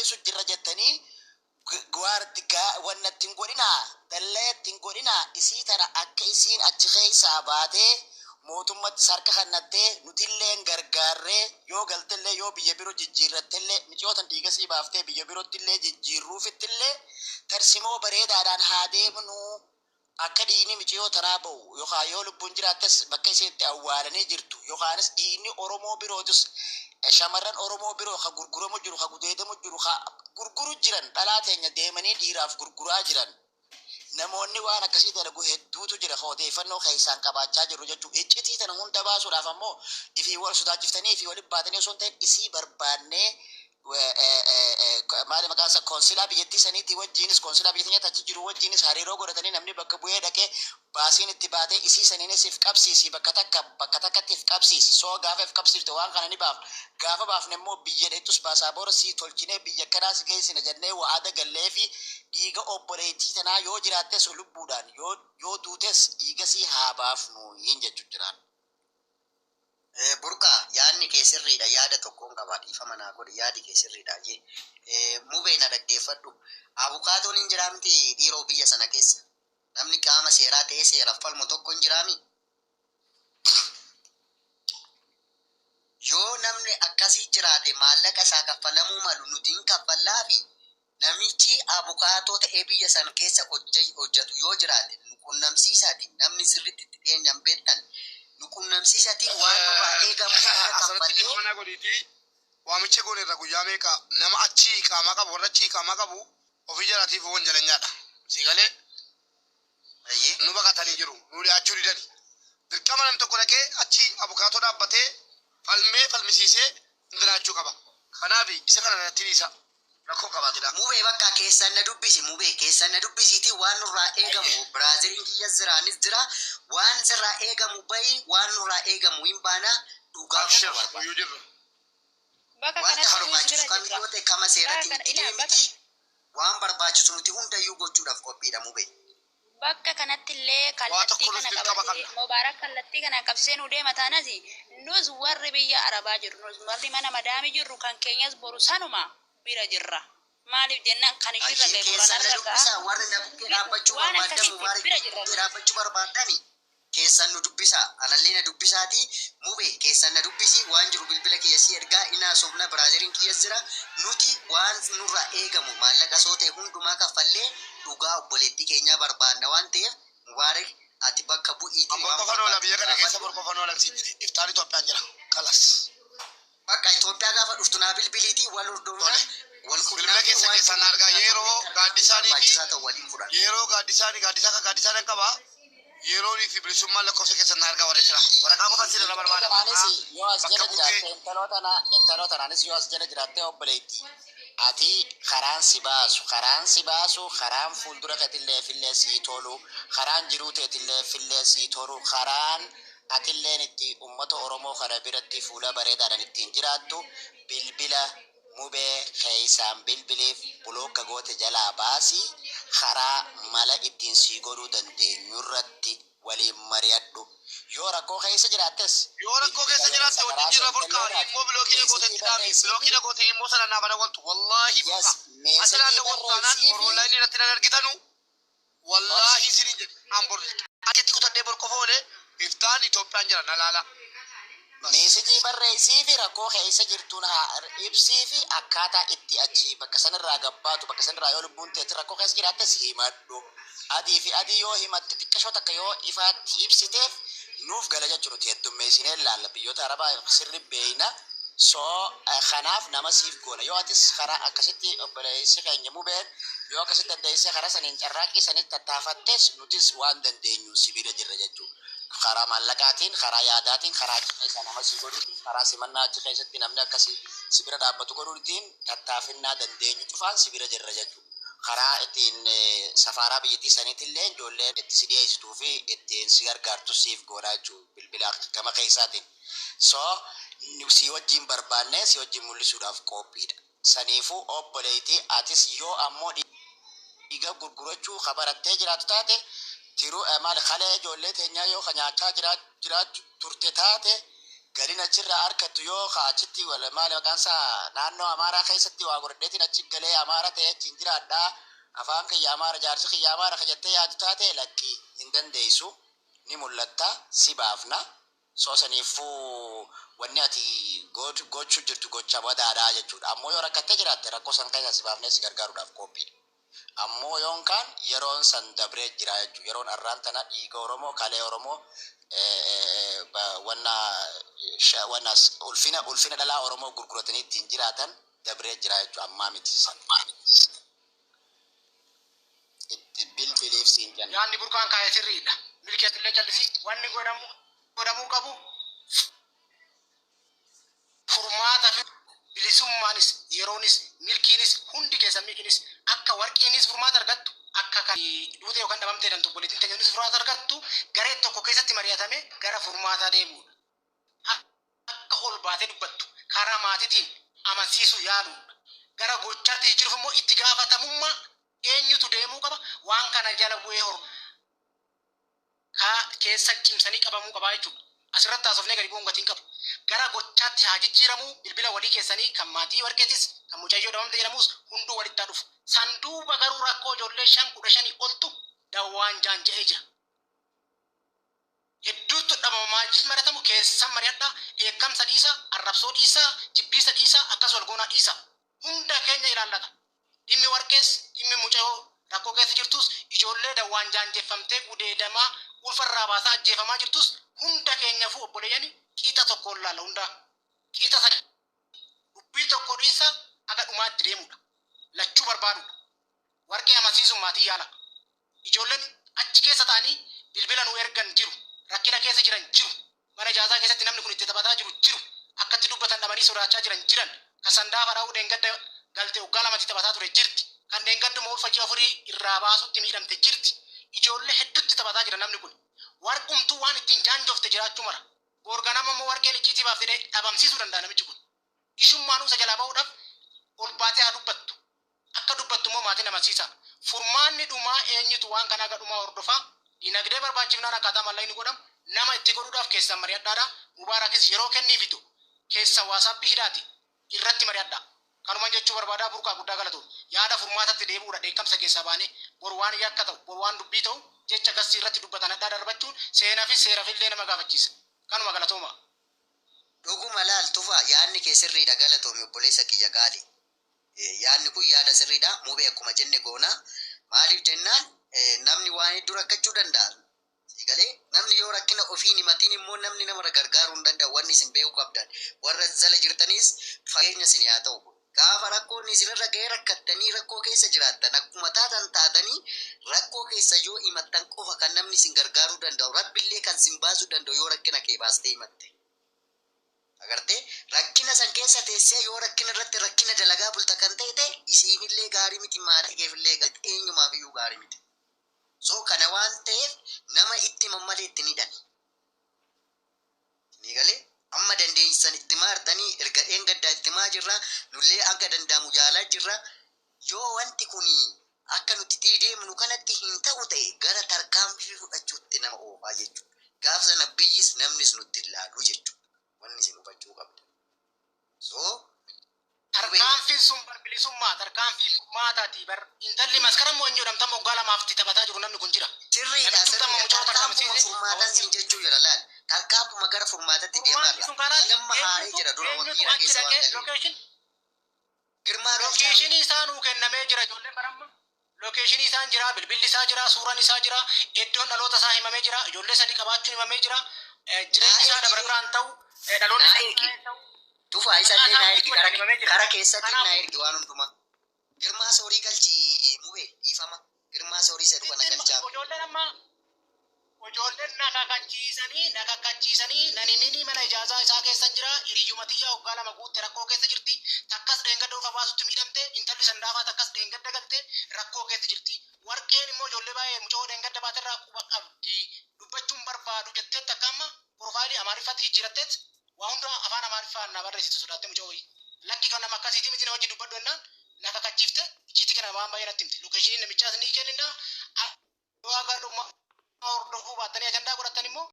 su jirra jettanii gwaardigaa wanna ittiin godhinaa dallee ittiin godhinaa isii tana akka isiin achi keessaa baatee mootummatti sarka kannattee nutilleen gargaarree yoo galtellee yoo biyya biroo jijjiirrattellee miciyootan dhiigasii baaftee biyya birootillee jijjiirruufittillee tarsimoo bareedaadhaan haa deemnuu akka dhiini miciyoo tanaa ba'u yookaan yoo lubbuun jiraattes bakka isiitti awwaalanii jirtu yookaanis dhiini Oromoo birootus shamarran Oromoo biroo ka gurguramu jiru ka gudeedamu jiru ka gurguru jiran dhalaa teenya deemanii dhiiraaf gurguraa jiran namoonni waan akkasii dalagu hedduutu jira odeeffannoo keessaan qabaachaa jiru jechuudha. Iccitii tana hunda baasuudhaaf ammoo ifii wal sodaachiftanii fi waliin baatanii osoo hin ta'in isii barbaannee maali maqaan isaa konsilaa biyyattii saniitti wajjinis konsilaa biyyattii achi jiru wajjinis hariiroo godhatanii namni bakka bu'ee dhaqee baasiin itti baatee isii saniinis if qabsiisi bakka takkatti if qabsiisi soo gaafa if qabsiifte waan kana ni baaf gaafa baafne immoo biyya dheettus baasaabora sii tolchinee biyya kanaas geessina jennee wa'ada gallee fi dhiiga obboleettii tanaa yoo jiraattes lubbuudhaan yoo duutes dhiiga sii haa baafnu hin jechuun jiraan. Burqa yaadni keessirriidha yaada tokkoon qaba dhiifama naa godhe yaadi keessirriidha jee mubee na dhaggeeffadhu abukaatoon hin jiraamti dhiiroo biyya sana keessa namni qaama seeraa ta'ee seeraaf falmu tokko hin jiraami yoo namni akkasii jiraate maallaqa isaa kaffalamuu malu nuti hin kaffallaa fi namichi abukaatoo ta'ee biyya sana keessa hojjetu yoo jiraate nu qunnamsiisaati namni sirriitti itti dhiyeenyaan beektan nukunnamsiisati waan baay'ee gammadaa waamicha goone irra guyyaa meeqa nama achi qaama qabu warra achi qaama qabu ofii jalaatiif wanjalanyaadha sigalee nu baqatanii jiru nu dhiyaachuu didani dirqama namni tokko dhaqee achi abukaatoo dhaabbatee falmisiisee hundinaachuu qaba kanaaf isa kana irratti dhiisa rakkoo qabaatidha. Mubee bakka keessan na dubbisi mubee keessan na dubbisiiti waan nurraa eegamu Biraaziliin kiyya jiraanis jira waan sirraa eegamu bayi waan nurraa eegamu hin baana dhugaa qofa jirra. Bakka kanatti kan goote kama seeratti miti waan barbaachisu nuti hundayyuu gochuudhaaf qophiidha mubee. Bakka kanatti illee kallattii kana qabatee Mubaarak kallattii kana qabsee nu deema taanasi nus warri biyya Arabaa jiru nus warri mana madaamii jirru kan keenyas boru sanuma bira jirra. Maaliif jennaan kan jirra ga'e boran argaa warri nabukkee dhaabbachuu barbaadani keessan nu dubbisa anallee na dubbisaati mubee keessan na dubbisi waan jiru bilbila kiyya si ergaa inaa sobna Biraaziliin kiyya jira nuti waan nurraa eegamu maallaqa sootee hundumaa kaffallee dhugaa obboleettii keenyaa barbaadna waan ta'eef Mubaarak ati bakka bu'iitii waan qofanoola biyya kana keessa bor qofanoola si iftaan Itoophiyaan jira kalas bakka Itoophiyaa gaafa dhuftu naa bilbiliitii wal hordofna bilbila keessan argaa yeroo gaaddisaanii qaba yeroo fi bilisummaan lakkoofsa keessan argaa warra jira waraqaa qofaan si dhala barbaada yoo as jala jiraatte intaloota naanis yoo as jala jiraatte obboleettii ati karaan si baasu karaan fuuldura keetillee fillee sii tolu karaan jiruu teetillee fillee sii tolu karaan atilleen itti ummata Oromoo kana biratti fuula bareedaadhaan ittiin jiraattu bilbila mubee keessaan bilbiliif bulooka goote jalaa baasi karaa mala ittiin sii godhuu dandeenyu irratti waliin mari'adhu yoo rakkoo keessa jiraatte wajjin jira burqaa immoo bilookii goote immoo sana naa bana wantu wallaahi burqa asilaan daawwattaanaan Oroolaayinii irratti nan argitanu wallaahi isiniin jedhe ambor akeetti kutadhee borqofa oole iftaan Itoophiyaan jira na laala. Meesajii barreessii fi rakkoo keessa jirtuun haa ibsii fi akkaataa itti achi bakka sanarraa gabbaatu bakka sanarraa yoo lubbuun teetti rakkoo keessa jiraattes himadhu. Adii yoo himatte xiqqashoo takka yoo ifaatti ibsiteef nuuf gala jechuudha heddummeessinee laalla biyyoota Arabaa sirri beeyna soo kanaaf nama siif goona yoo atis karaa akkasitti obboleessi keenya mubeen yoo akkasitti dandeessee karaa saniin carraaqqii sanitti tattaafattes nutis waan dandeenyu sibiila jirra jechuudha. Karaa maallaqaatiin, karaa yaadaatiin, karaa keessa nama si godhuutiin, karaa simannaa achi keessatti namni akkasii sibira dhaabbatu godhuutiin tattaafinnaa dandeenyu cufaan sibira jirra jechuudha. Karaa ittiin safaaraa biyyattii saniitillee ijoollee itti si dhiyeessituu fi ittiin si gargaartu siif goonaa jechuudha bilbila gama keessaatiin. Si wajjin barbaannee si wajjin mul'isuudhaaf qophiidha. Saniifuu obboleettii atis yoo ammoo dhiiga gurgurachuu kabarattee jiraatu taate tiru maal kalee ijoollee teenyaa yoo nyaachaa jiraatu turte taate galin achirraa harkattu yoo achitti wal maal maqaan isaa naannoo Amaaraa keessatti waa godhadheetiin achi galee Amaara ta'e achiin jiraadhaa afaan kiyya Amaara jaarsi kiyya Amaara kajattee yaadu taate lakki hin dandeessu ni mul'atta si baafna soosaniifuu wanni ati gochuu jirtu gocha badaadhaa jechuudha. Ammoo yoo rakkattee jiraatte rakkoo san keessa si baafnee si gargaaruudhaaf qophii. Ammoo yoonkaan yeroon san dabree jira jechuudha. Yeroon arraan tana dhiiga Oromoo kalee Oromoo wanna ulfina dhalaa Oromoo gurguratanii ittiin jiraatan dabree jira jechuudha. Ammaa miti san. Itti bilbiliif siin jenna. Yaanni burqaan kaa'ee sirriidha. Milkeessillee callisi wanni godhamuu qabu furmaata fi bilisummaanis yeroonis milkiinis hundi keessa milkiinis akka warqiinis furmaata argattu akka kan duute yookaan dhabamtee dantu poliitiin tajaajilis furmaata argattu garee tokko keessatti mari'atame gara furmaataa deemuudha. Akka ol baatee dubbattu karaa maatiitiin amansiisuu yaaluudha. Gara gochaatti jiruuf immoo itti gaafatamummaa eenyutu deemuu qaba waan kana jala bu'ee keessa cimsanii qabamuu qaba jechuudha. Asirratti haasofnee gadi bu'uun gatiin qabu. Gara gochaatti haa jijjiiramu bilbila walii keessanii kan maatii warqeetis kan mucayyoo dhabamte jedhamus hunduu walitti haa dhufu. Sanduuba garuu rakkoo ijoollee 5-15 oltu dawwaan jaanja'ee jira. Hedduutu dhabamaa maratamu keessan mari'adhaa eekamsa dhiisaa arrabsoo dhiisaa jibbiisa dhiisaa akkas walgoonaa dhiisaa hunda keenya ilaallata. Dhimmi warqees dhimmi mucayyoo rakkoo keessa jirtus ijoollee dawwaan jaanjeffamtee gudeedamaa ulfarraa baasaa ajjeefamaa jirtus hunda keenyaafuu obboleeyyanii qixa tokkoon laalla hundaa qixa sana dubbii tokko dhiisa aga dhumaatti deemudha lachuu barbaadudha warqee amansiisuun maatii yaala ijoolleen achi keessa ta'anii bilbila nu ergan jiru rakkina keessa jiran jiru mana ijaazaa keessatti namni kun itti taphataa jiru akkatti dubbatan dhabanii sodaachaa jiran kan sandaa fadhaa'uu deengadda galtee waggaa lamatti taphataa ture jirti kan deengadduma ulfajii afurii irraa baasutti miidhamte jirti ijoollee hedduutti taphataa jira namni kun warqumtuu waan ittiin jaanjofte jiraachuu mara gorganama immoo warqee lichiitii baaftee dhabamsiisuu danda'a namichi kun ishummaanuu isa jalaa ba'uudhaaf ol baatee haa dubbattu akka dubbattu immoo maatiin amansiisa furmaanni dhumaa eenyutu waan kana aga dhumaa hordofaa dinagdee barbaachifnaan akkaataa mallaqni godhamu nama itti godhuudhaaf keessan mari'adhaadha mubaarakis yeroo kenniifitu keessa waasaappi hidhaati irratti mari'adhaa kanuma jechuu barbaadaa burqaa guddaa galatuuf yaada furmaatatti deebi'uudha dheekkamsa keessaa baanee bor waan yakka ta'u bor waan dubbii ta'u jecha gassii irratti dubbatan addaa darbachuun seenaa fi seera fillee nama gaafachiisa kanuma galatooma. Dhuguma laaltufa yaadni kee sirriidha galatoomi obboleessa kiyya gaali. Yaadni kun yaada sirriidha mubee akkuma jenne goona maaliif jennaan namni waan hedduu rakkachuu danda'a. Galee namni yoo rakkina ofiin himatiin immoo namni nama gargaaruu hin danda'u wanni isin beekuu qabdan warra jala jirtanis fageenya isin haa ta'u. Gaafa rakkoon isinirra ga'ee rakkattanii rakkoo keessa jiraattan akkuma taatanii rakkoo keessa yoo himattan qofa kan namni isin gargaaruu danda'u rabbillee kan isin baasuu danda'u yoo rakkina kee baastee himatte. Agartee rakkina san keessa teessee yoo rakkina irratti rakkina dalagaa bulta kan ta'e isinillee gaarii miti maatii keefillee eenyumaaf iyyuu gaarii miti. So kana waan ta'eef nama itti mammalee itti hidhan. Ni galee amma dandeessan itti maartanii erga gaddaa itti maa jirra nullee akka danda'amu yaalaa jirra yoo wanti kun akka nuti deemnu kanatti hin ta'u ta'e gara tarkaanfii fudhachuutti nama oofaa jechuudha. Gaaf sana biyyis namnis nutti ilaalu jechuudha. Wanni isin hubachuu qabda. So tarkaanfiin sun barbilisummaa tarkaanfii maataati bar intalli maskara moo hin jedhamta moggaa lamaaf itti taphataa jiru namni kun jira. Sirriidha tarkaanfuma furmaataan siin jechuu jira laal. Tarkaanfuma gara furmaatatti deemarra. Nama haaree jira dura wakiila keessa waan galee. Girmaa lokeeshinii isaa nuu kennamee jira ijoolleen baramma. Lokeeshinii isaan jira bilbilli isaa jira suuraan isaa jira iddoon dhaloota isaa himamee jira ijoollee sadii qabaachuun himamee jira jireenyi isaa dabaraan ta'u dhaloonni isaa ta'u. Tufa isallee na ergi kara keessatti na ergi waan hundumaa. Girmaa soorii galchi mubee dhiifama. Girmaa soorii isa dhufa na galchaa. Ijoolleen nakakachiisanii nanimini mana ijaazaa isaa keessa jira hiriyyumatiyyaa waggaa lama guutte rakkoo keessa jirti takkas dheengadda ufa baasutti miidhamte intalli sandaafaa takkas dheengadda galte rakkoo keessa jirti warqeen immoo ijoollee baay'ee mucoo dheengadda baaterraa quba qabdi dubbachuun barbaadu jettee takka amma profaayilii amaariffatti jijjiiratteet waa hunda afaan amaariffaan na barreessitu sodaatte mucoo wayii lakki kan nama akkasiitii miti na wajji dubbadhu jennaan nakakachiifte ichiitti kana waan baay'ee natti himti lokeeshiniin namichaas ni kenninna waa gaadhummaa hordofuu baattanii ajandaa godhatan immoo